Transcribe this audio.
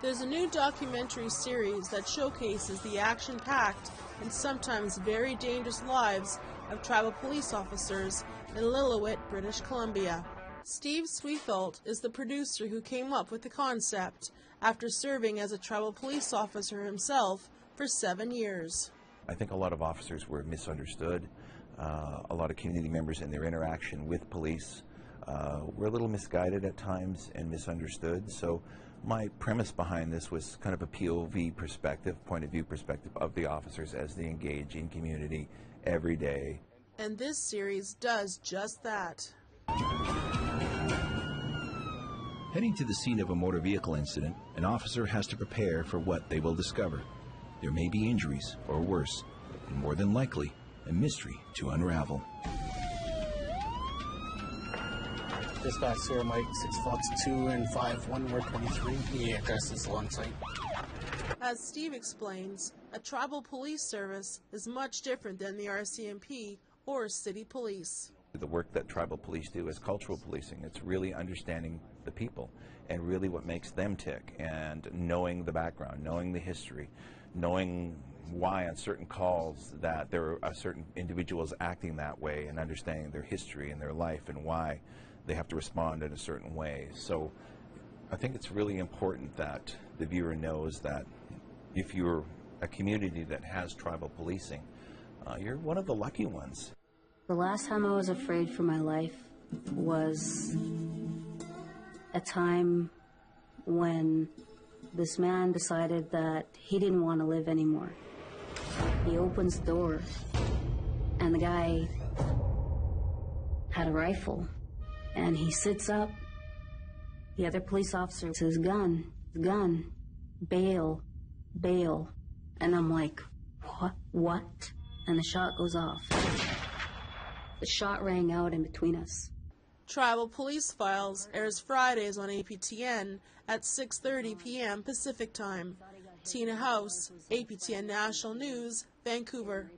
There's a new documentary series that showcases the action-packed and sometimes very dangerous lives of tribal police officers in Lillooet, British Columbia. Steve Sweetholt is the producer who came up with the concept after serving as a tribal police officer himself for 7 years. I think a lot of officers were misunderstood. A lot of community members in their interaction with police were a little misguided at times and misunderstood. So my premise behind this was kind of a POV perspective, point of view perspective of the officers as they engage in community every day. And this series does just that. Heading to the scene of a motor vehicle incident, an officer has to prepare for what they will discover. There may be injuries, or worse, and more than likely, a mystery to unravel. Dispatch here, Mike, 6 Fox 2 and 5, 1 Ward 23. The address is alongside. As Steve explains, a tribal police service is much different than the RCMP or city police. The work that tribal police do is cultural policing. It's really understanding the people and really what makes them tick, and knowing the background, knowing the history, knowing why on certain calls that there are certain individuals acting that way, and understanding their history and their life and why they have to respond in a certain way. So I think it's really important that the viewer knows that if you're a community that has tribal policing, you're one of the lucky ones. The last time I was afraid for my life was a time when this man decided that he didn't want to live anymore. He opens the door, and the guy had a rifle, and he sits up. The other police officer says, gun, bail, bail. And I'm like, what? And the shot goes off. The shot rang out in between us. Tribal Police Files airs Fridays on APTN at 6:30 p.m. Pacific Time. Tina House, APTN National News, Vancouver.